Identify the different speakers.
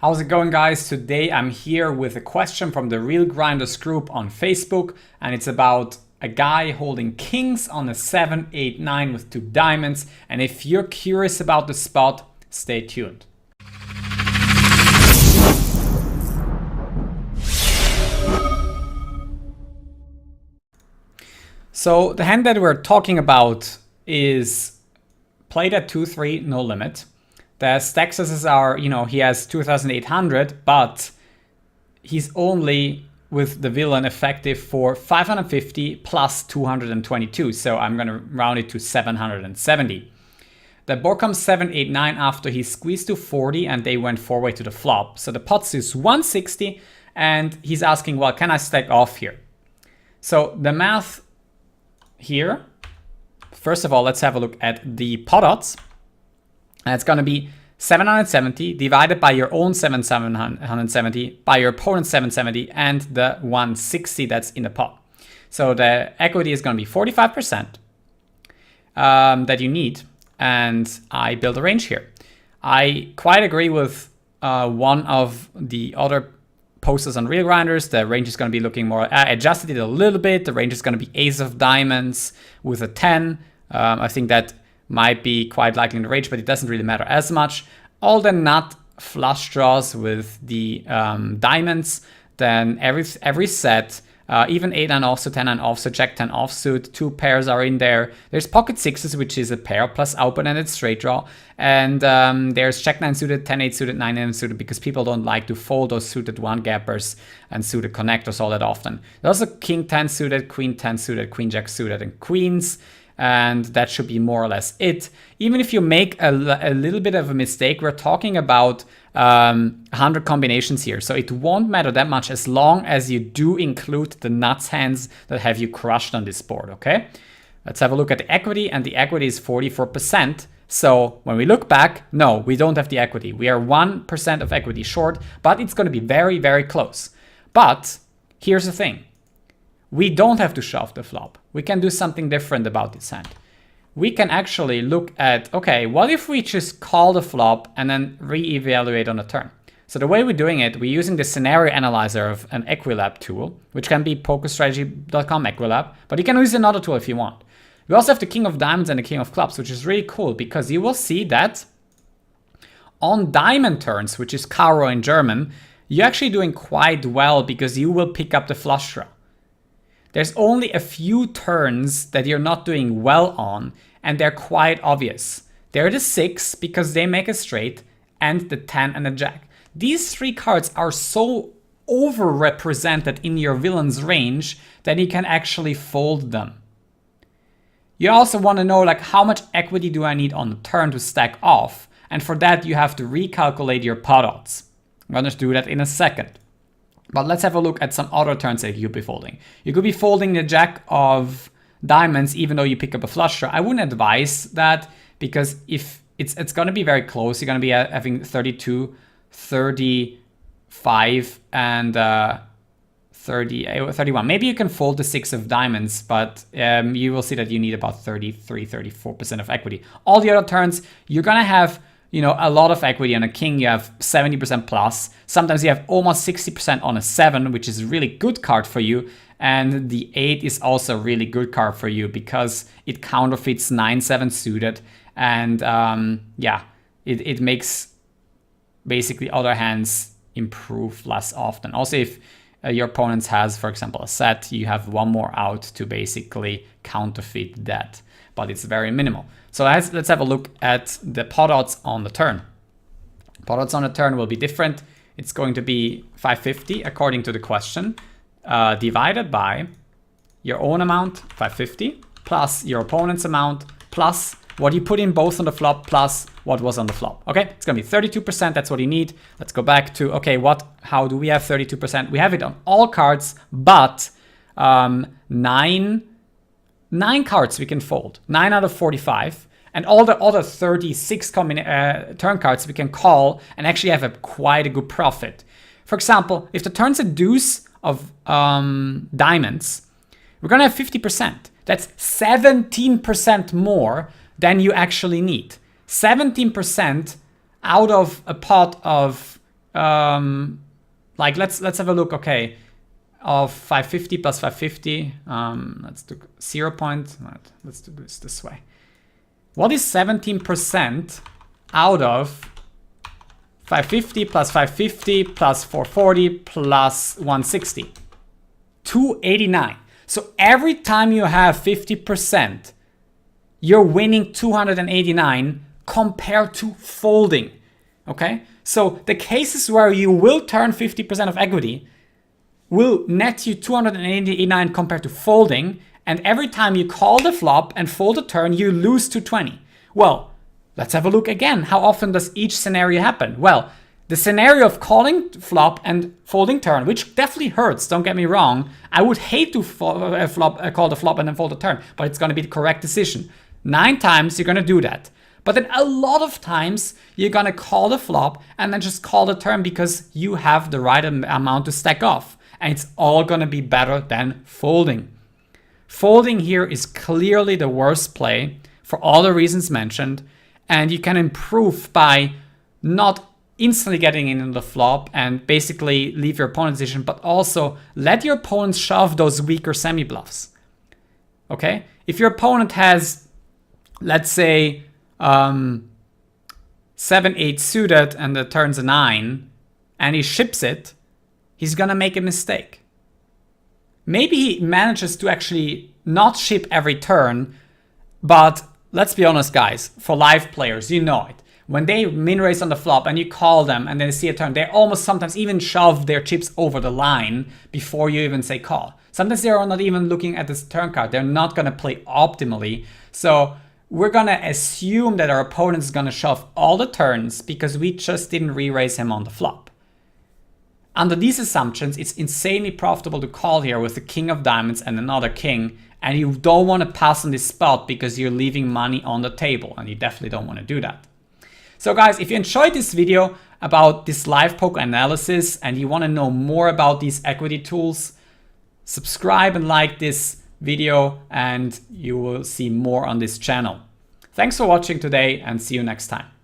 Speaker 1: How's it going, guys? Today I'm here with a question from the Real Grinders group on Facebook, and it's about a guy holding kings on a 7, 8, 9 with 2 diamonds. And if you're curious about the spot, stay tuned. So the hand that we're talking about is played at 2-3, no limit. The stack sizes are, he has 2,800, but he's only with the villain effective for 550 plus 222. So I'm going to round it to 770. The board comes 7, 8, 9 after he squeezed to 40 and they went 4-way to the flop. So the pot is 160 and he's asking, well, can I stack off here? So the math here, first of all, let's have a look at the pot odds. And it's going to be 770 divided by your own 770, by your opponent's 770, and the 160 that's in the pot. So the equity is going to be 45% that you need. And I build a range here. I quite agree with one of the other posters on Real Grinders. The range is going to be looking more, I adjusted it a little bit. The range is going to be ace of diamonds with a 10. I think that might be quite likely in the range, but it doesn't really matter as much. All the nut flush draws with the diamonds, then every set, even 8-9 offsuit, 10-9 offsuit, Jack-10 offsuit, 2 pairs are in there. There's pocket sixes, which is a pair plus open-ended straight draw, and there's Jack-9 suited, 10-8 suited, 9-9 suited, because people don't like to fold those suited one-gappers and suited connectors all that often. There's also King-10 suited, Queen-10 suited, Queen-Jack suited, and queens. And that should be more or less it. Even if you make a little bit of a mistake, we're talking about 100 combinations here. So it won't matter that much as long as you do include the nuts hands that have you crushed on this board, okay? Let's have a look at the equity, and the equity is 44%. So when we look back, no, we don't have the equity. We are 1% of equity short, but it's going to be very, very close. But here's the thing. We don't have to shove the flop. We can do something different about this hand. We can actually look at, okay, what if we just call the flop and then re-evaluate on the turn? So the way we're doing it, we're using the scenario analyzer of an Equilab tool, which can be pokerstrategy.com Equilab, but you can use another tool if you want. We also have the King of Diamonds and the King of Clubs, which is really cool because you will see that on diamond turns, which is Karo in German, you're actually doing quite well because you will pick up the flush draw. There's only a few turns that you're not doing well on, and they're quite obvious. They're the 6 because they make a straight, and the 10 and the Jack. These 3 cards are so overrepresented in your villain's range that you can actually fold them. You also want to know, like, how much equity do I need on the turn to stack off? And for that, you have to recalculate your pot odds. I'm going to do that in a second. But let's have a look at some other turns that you could be folding. You could be folding the Jack of Diamonds even though you pick up a flush draw. I wouldn't advise that because if it's going to be very close. You're going to be having 32, 35, and 31. Maybe you can fold the 6 of Diamonds, but you will see that you need about 33, 34% of equity. All the other turns, you're going to have a lot of equity. On a king, you have 70% plus. Sometimes you have almost 60% on a 7, which is a really good card for you. And the 8 is also a really good card for you because it counterfeits 9-7 suited. And it makes basically other hands improve less often. Also, if your opponent has, for example, a set, you have one more out to basically counterfeit that. But it's very minimal. So let's have a look at the pot odds on the turn. Pot odds on the turn will be different. It's going to be 550 according to the question, divided by your own amount, 550, plus your opponent's amount, plus what you put in both on the flop, plus what was on the flop. Okay, it's gonna be 32%, that's what you need. Let's go back to, okay, how do we have 32%? We have it on all cards, but 9 cards we can fold, 9 out of 45. And all the other 36 turn cards we can call and actually have quite a good profit. For example, if the turn's a deuce of diamonds, we're gonna have 50%. That's 17% more than you actually need. 17% out of a pot of like let's have a look, okay, of 550 plus 550. Let's do 0 point, right, let's do this way. What is 17% out of 550 plus 550 plus 440 plus 160? 289. So every time you have 50%, you're winning 289 compared to folding, okay? So the cases where you will turn 50% of equity will net you 289 compared to folding, and every time you call the flop and fold a turn, you lose 220. Well, let's have a look again. How often does each scenario happen? Well, the scenario of calling flop and folding turn, which definitely hurts, don't get me wrong. I would hate to call the flop and then fold a turn, but it's going to be the correct decision. 9 times you're going to do that. But then a lot of times you're going to call the flop and then just call the turn because you have the right amount to stack off. And it's all going to be better than folding. Folding here is clearly the worst play for all the reasons mentioned. And you can improve by not instantly getting in on the flop and basically leave your opponent's position, but also let your opponent shove those weaker semi-bluffs. Okay? If your opponent has, let's say, 7-8 suited and the turn's a 9, and he ships it, he's gonna make a mistake. Maybe he manages to actually not ship every turn, but let's be honest, guys, for live players, you know it. When they min raise on the flop and you call them and then they see a turn, they almost sometimes even shove their chips over the line before you even say call. Sometimes they're not even looking at this turn card. They're not gonna play optimally. So we're gonna assume that our opponent is gonna shove all the turns because we just didn't re-raise him on the flop. Under these assumptions, it's insanely profitable to call here with the king of diamonds and another king, and you don't want to pass on this spot because you're leaving money on the table, and you definitely don't want to do that. So guys, if you enjoyed this video about this live poker analysis and you want to know more about these equity tools, subscribe and like this video and you will see more on this channel. Thanks for watching today and see you next time.